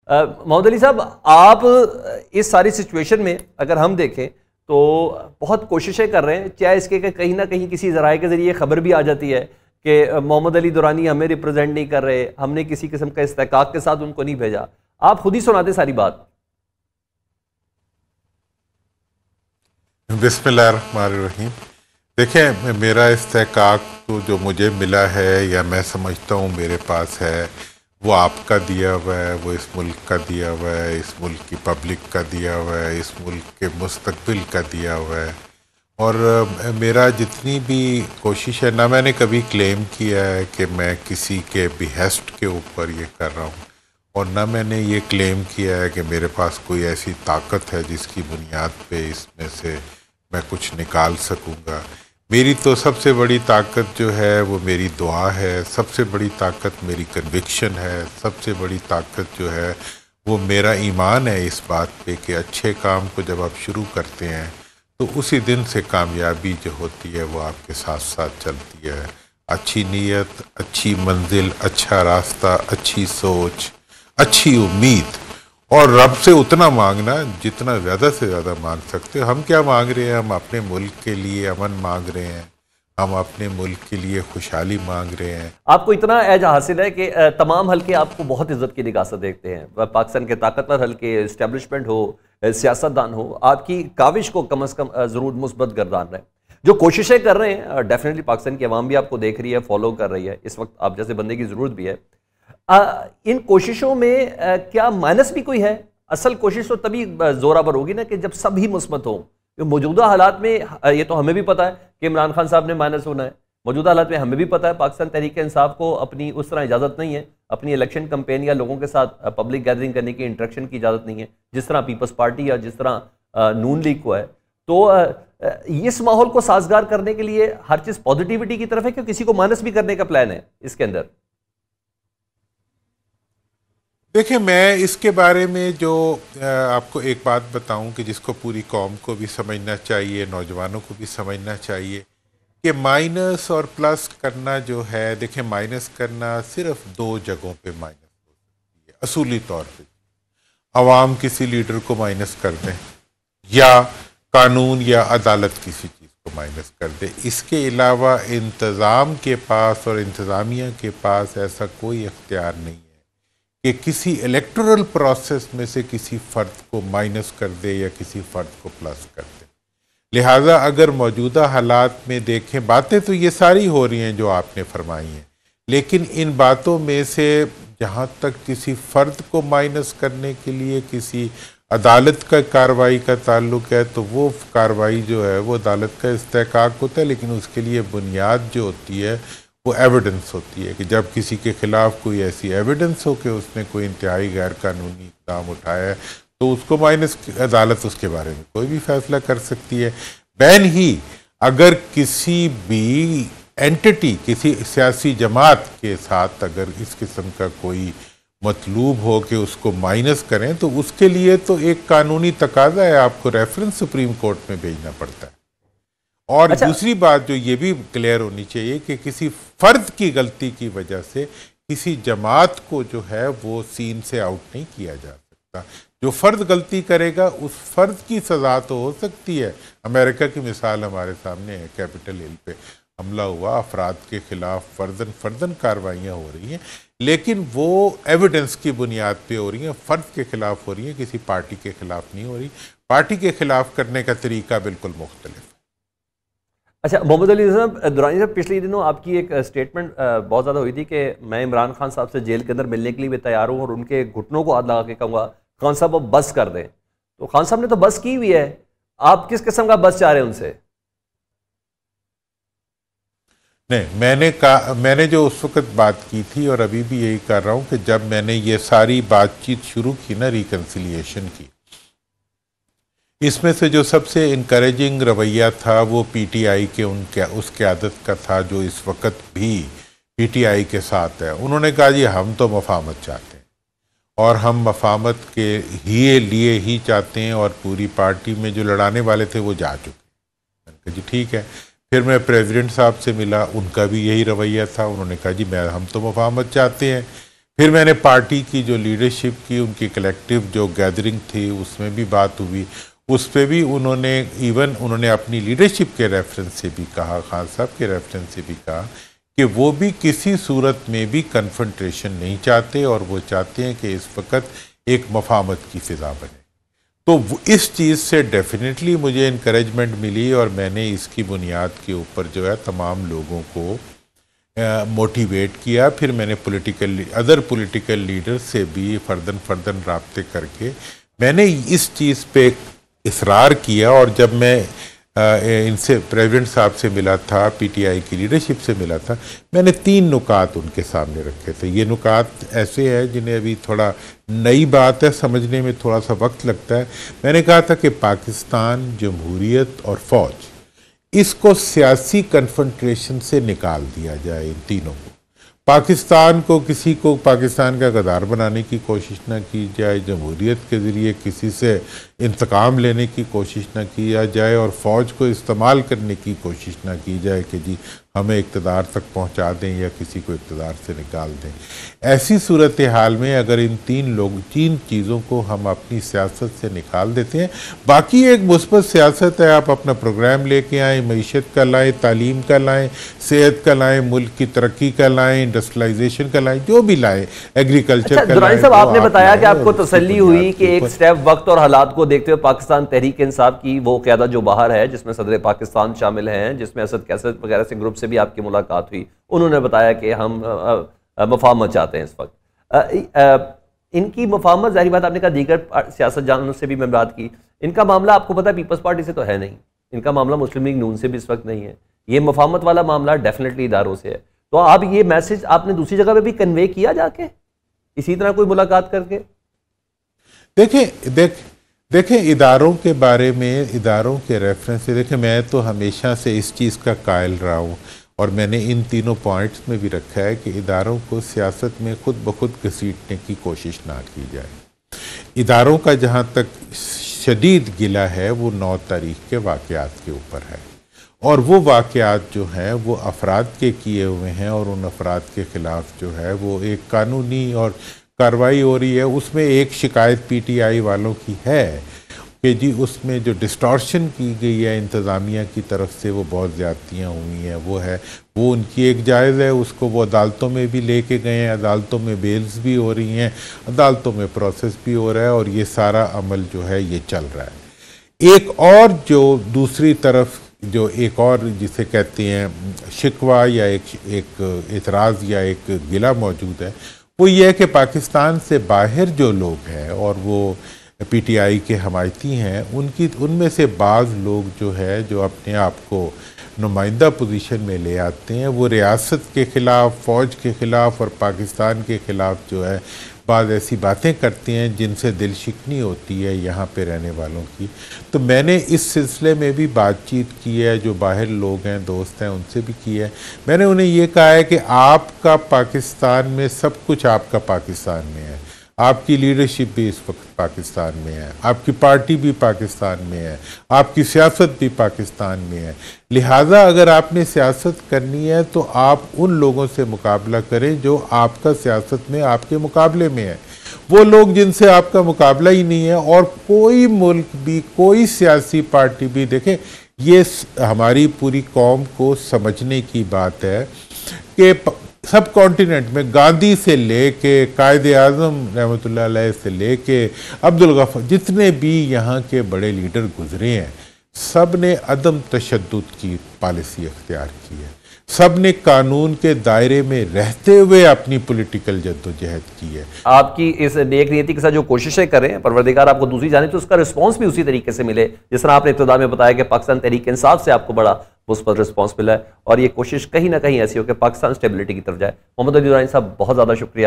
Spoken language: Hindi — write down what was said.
मोहम्मद अली साहब, आप इस सारी सिचुएशन में अगर हम देखें तो बहुत कोशिशें कर रहे हैं, चाहे इसके कि कहीं ना कहीं किसी ज़राए के ज़रिए खबर भी आ जाती है कि मोहम्मद अली दुरानी हमें रिप्रेजेंट नहीं कर रहे, हमने किसी किस्म का इस्तेहकाक के साथ उनको नहीं भेजा। आप खुद ही सुनाते सारी बात। बिस्मिल्लाहिर्रहमानिर्रहीम। देखें, मेरा इस्तेहकाक तो जो मुझे मिला है या मैं समझता हूँ मेरे पास है, वो आपका दिया हुआ है, वो इस मुल्क का दिया हुआ है, इस मुल्क की पब्लिक का दिया हुआ है, इस मुल्क के मुस्तकबिल का दिया हुआ है। और मेरा जितनी भी कोशिश है, ना मैंने कभी क्लेम किया है कि मैं किसी के बिहेस्ट के ऊपर ये कर रहा हूँ, और ना मैंने ये क्लेम किया है कि मेरे पास कोई ऐसी ताकत है जिसकी बुनियाद पे इसमें से मैं कुछ निकाल सकूँगा। मेरी तो सबसे बड़ी ताकत जो है वो मेरी दुआ है, सबसे बड़ी ताकत मेरी कन्विक्शन है, सबसे बड़ी ताकत जो है वो मेरा ईमान है इस बात पे कि अच्छे काम को जब आप शुरू करते हैं तो उसी दिन से कामयाबी जो होती है वो आपके साथ साथ चलती है। अच्छी नीयत, अच्छी मंजिल, अच्छा रास्ता, अच्छी सोच, अच्छी उम्मीद, और रब से उतना मांगना जितना ज़्यादा से ज़्यादा मांग सकते हो। हम क्या मांग रहे हैं? हम अपने मुल्क के लिए अमन मांग रहे हैं, हम अपने मुल्क के लिए खुशहाली मांग रहे हैं। आपको इतना एज हासिल है कि तमाम हल्के आपको बहुत इज्जत की निगाह से देखते हैं। पाकिस्तान के ताकतवर हल्के, इस्टेब्लिशमेंट हो, सियासतदान हो, आपकी काविश को कम अज़ कम ज़रूर मुस्बत गर्दान रहे। जो कोशिशें कर रहे हैं, डेफिनेटली पाकिस्तान की आवाम भी आपको देख रही है, फॉलो कर रही है। इस वक्त आप जैसे बंदे की ज़रूरत भी है। इन कोशिशों में क्या माइनस भी कोई है? असल कोशिश तो तभी जोरावर होगी ना कि जब सभी मुस्बत हों। मौजूदा हालात में ये तो हमें भी पता है कि इमरान खान साहब ने माइनस होना है। मौजूदा हालात में हमें भी पता है पाकिस्तान तहरीक इंसाफ को अपनी उस तरह इजाज़त नहीं है, अपनी इलेक्शन कंपेन या लोगों के साथ पब्लिक गैदरिंग करने की, इंटरेक्शन की इजाज़त नहीं है, जिस तरह पीपल्स पार्टी या जिस तरह नून लीग को है। तो इस माहौल को साजगार करने के लिए हर चीज़ पॉजिटिविटी की तरफ है कि किसी को माइनस भी करने का प्लान है इसके अंदर? देखिए, मैं इसके बारे में जो आपको एक बात बताऊं कि जिसको पूरी कौम को भी समझना चाहिए, नौजवानों को भी समझना चाहिए कि माइनस और प्लस करना जो है, देखिए माइनस करना सिर्फ दो जगहों पे माइनस हो सकती है असूली तौर पे। अवाम किसी लीडर को माइनस कर दें या कानून या अदालत किसी चीज़ को माइनस कर दे। इसके अलावा इंतज़ाम के पास और इंतज़ामिया के पास ऐसा कोई इख्तियार नहीं है कि किसी इलेक्टोरल प्रोसेस में से किसी फ़र्द को माइनस कर दे या किसी फ़र्द को प्लस कर दे। लिहाजा अगर मौजूदा हालात में देखें, बातें तो ये सारी हो रही हैं जो आपने फरमाई हैं, लेकिन इन बातों में से जहाँ तक किसी फ़र्द को माइनस करने के लिए किसी अदालत का कार्रवाई का ताल्लुक है तो वो कार्रवाई जो है वो अदालत का इस्तेहकाक होता है, लेकिन उसके लिए बुनियाद जो होती है वो एविडेंस होती है कि जब किसी के खिलाफ कोई ऐसी एविडेंस हो कि उसने कोई इंतहाई गैर कानूनी इक़दाम उठाया है तो उसको माइनस, अदालत उसके बारे में कोई भी फैसला कर सकती है। बैन ही अगर किसी भी एंटिटी, किसी सियासी जमात के साथ अगर इस किस्म का कोई मतलूब हो कि उसको माइनस करें तो उसके लिए तो एक कानूनी तकाजा है, आपको रेफरेंस सुप्रीम कोर्ट में भेजना पड़ता है। और अच्छा, दूसरी बात जो ये भी क्लियर होनी चाहिए कि किसी फर्द की गलती की वजह से किसी जमात को जो है वो सीन से आउट नहीं किया जा सकता। जो फर्द गलती करेगा उस फर्द की सजा तो हो सकती है। अमेरिका की मिसाल हमारे सामने है, कैपिटल हिल पे हमला हुआ, अफराद के खिलाफ फर्दन फर्दन कार्रवाइयाँ हो रही हैं, लेकिन वो एविडेंस की बुनियाद पे हो रही हैं, फर्द के खिलाफ हो रही हैं, किसी पार्टी के खिलाफ नहीं हो रही। पार्टी के खिलाफ करने का तरीका बिल्कुल मुख्तलिफ है। अच्छा मोहम्मद अली साहब, दुरानी साहब, पिछले दिनों आपकी एक स्टेटमेंट बहुत ज़्यादा हुई थी कि मैं इमरान खान साहब से जेल के अंदर मिलने के लिए भी तैयार हूँ और उनके घुटनों को हाथ लगा के कहूँगा खान साहब अब बस कर दें। तो खान साहब ने तो बस की हुई है, आप किस किस्म का बस चाह रहे हैं उनसे? नहीं, मैंने जो उस वक्त बात की थी और अभी भी यही कर रहा हूँ कि जब मैंने ये सारी बातचीत शुरू की ना रिकन्सिलिएशन की, इसमें से जो सबसे इनकरेजिंग रवैया था वो पीटीआई के उस क़यादत का था जो इस वक्त भी पीटीआई के साथ है। उन्होंने कहा जी हम तो मफाहमत चाहते हैं और हम मफाहमत के लिए ही चाहते हैं, और पूरी पार्टी में जो लड़ाने वाले थे वो जा चुके। मैंने कहा जी ठीक है। फिर मैं प्रेसिडेंट साहब से मिला, उनका भी यही रवैया था, उन्होंने कहा जी हम तो मफाहमत चाहते हैं। फिर मैंने पार्टी की जो लीडरशिप की, उनकी कलेक्टिव जो गैदरिंग थी, उसमें भी बात हुई। उस पर भी उन्होंने अपनी लीडरशिप के रेफरेंस से भी कहा, खान साहब के रेफरेंस से भी कहा कि वो भी किसी सूरत में भी कन्फ्रंटेशन नहीं चाहते और वो चाहते हैं कि इस वक्त एक मफाहमत की फिजा बने। तो इस चीज़ से डेफिनेटली मुझे इनकरेजमेंट मिली और मैंने इसकी बुनियाद के ऊपर जो है तमाम लोगों को मोटिवेट किया। फिर मैंने अदर पॉलिटिकल लीडर से भी फर्दन राब्ते करके मैंने इस चीज़ पे इसरार किया। और जब मैं इनसे प्रेसिडेंट साहब से मिला था, पीटीआई की लीडरशिप से मिला था, मैंने 3 नुकात उनके सामने रखे थे। ये नुकात ऐसे हैं जिन्हें अभी थोड़ा नई बात है, समझने में थोड़ा सा वक्त लगता है। मैंने कहा था कि पाकिस्तान, जमहूरियत और फ़ौज, इसको सियासी कन्फ्रंटेशन से निकाल दिया जाए। इन तीनों को, पाकिस्तान को, किसी को पाकिस्तान का गद्दार बनाने की कोशिश ना की जाए, जमहूरियत के ज़रिए किसी से इंतकाम लेने की कोशिश ना किया जाए और फ़ौज को इस्तेमाल करने की कोशिश ना की जाए कि जी हमें इक़्तिदार तक पहुंचा दें या किसी को इक़्तिदार से निकाल दें। ऐसी सूरत हाल में अगर इन 3 चीज़ों को हम अपनी सियासत से निकाल देते हैं, बाकी एक मुस्बत सियासत है, आप अपना प्रोग्राम लेके आएँ, मईशत का लाएँ, तालीम का लाएँ, सेहत का लाएँ, मुल्क की तरक्की का लाएँ, इंडस्ट्रियलाइजेशन का लाएँ, जो भी लाएँ, एग्रीकल्चर का लाएँ। साहब, आपने बताया कि आपको तसल्ली हुई कि एक स्टेप वक्त और हालात को देखते हुए पाकिस्तान तहरीक इंसाफ की वो क़यादत जो बाहर है, जिसमें सदर पाकिस्तान शामिल हैं, जिसमें असद कैसद वगैरह से ग्रुप से भी आपकी मुलाकात हुई, उन्होंने बताया कि हम मफाहमत चाहते हैं इस वक्त। इनकी मफाहमत, जाहिर बात, आपने कहा दीगर सियासतदानों से भी मैं बात की, इनका मामला आपको पता है पीपल्स पार्टी से तो है नहीं, इनका मामला मुस्लिम लीग नून से भी इस वक्त नहीं है। ये मफाहमत वाला मामला डेफिनेटली इदारों से है। तो आप ये मैसेज आपने दूसरी जगह पे भी कन्वे किया जाके इसी तरह कोई मुलाकात करके? देखें इदारों के बारे में, इदारों के रेफरेंस से, देखें मैं तो हमेशा से इस चीज़ का कायल रहा हूँ और मैंने इन तीनों पॉइंट्स में भी रखा है कि इदारों को सियासत में खुद ब खुद घसीटने की कोशिश ना की जाए। इदारों का जहाँ तक शदीद गिला है वो 9 तारीख के वाक़यात के ऊपर है और वो वाक़यात जो हैं वो अफराद के किए हुए हैं और उन अफराद के ख़िलाफ़ जो है वो एक कानूनी और कार्रवाई हो रही है। उसमें एक शिकायत पीटीआई वालों की है कि जी उसमें जो डिस्टॉर्शन की गई है इंतज़ामिया की तरफ से, वो बहुत ज़्यादतियाँ हुई हैं, वो उनकी एक जायज़ है, उसको वो अदालतों में भी लेके गए हैं, अदालतों में बेल्स भी हो रही हैं, अदालतों में प्रोसेस भी हो रहा है और ये सारा अमल जो है ये चल रहा है। एक और जो दूसरी तरफ जो एक और जिसे कहते हैं शिकवा या एक एतराज़ या एक गिला मौजूद है, वो ये है कि पाकिस्तान से बाहर जो लोग हैं और वो पीटीआई के हमायती हैं, उनमें से बाज़ लोग जो है जो अपने आप को नुमाइंदा पोजीशन में ले आते हैं, वो रियासत के ख़िलाफ़, फ़ौज के ख़िलाफ़ और पाकिस्तान के ख़िलाफ़ जो है बाज़ ऐसी बातें करते हैं जिनसे दिल शिकनी होती है यहाँ पे रहने वालों की। तो मैंने इस सिलसिले में भी बातचीत की है, जो बाहर लोग हैं, दोस्त हैं, उनसे भी की है। मैंने उन्हें ये कहा है कि आपका पाकिस्तान में सब कुछ आपका पाकिस्तान में है, आपकी लीडरशिप भी इस वक्त पाकिस्तान में है, आपकी पार्टी भी पाकिस्तान में है, आपकी सियासत भी पाकिस्तान में है। लिहाजा अगर आपने सियासत करनी है तो आप उन लोगों से मुकाबला करें जो आपका सियासत में आपके मुकाबले में है। वो लोग जिनसे आपका मुकाबला ही नहीं है, और कोई मुल्क भी, कोई सियासी पार्टी भी, देखें ये हमारी पूरी कौम को समझने की बात है कि सब कॉन्टिनेंट में गांधी से लेके कायदे आज़म रहमतुल्लाह अलैह से लेके अब्दुल गफ्फार, जितने भी यहाँ के बड़े लीडर गुजरे हैं, सब ने अदम तशद्दुद की पॉलिसी अख्तियार की है, सब ने कानून के दायरे में रहते हुए अपनी पॉलिटिकल जद्दोजहद की है। आपकी इस नेक नीयति के साथ जो कोशिशें करें, परवरदिगार आपको दूसरी जाने तो उसका रिस्पांस भी उसी तरीके से मिले, जिस तरह आपने इब्तिदा में बताया कि पाकिस्तान तहरीक इंसाफ से आपको बड़ा मुस्बत रिस्पांस मिला है और ये कोशिश कहीं ना कहीं ऐसी हो कि पाकिस्तान स्टेबिलिटी की तरफ जाए। मोहम्मद अली दुरानी साहब, बहुत ज़्यादा शुक्रिया।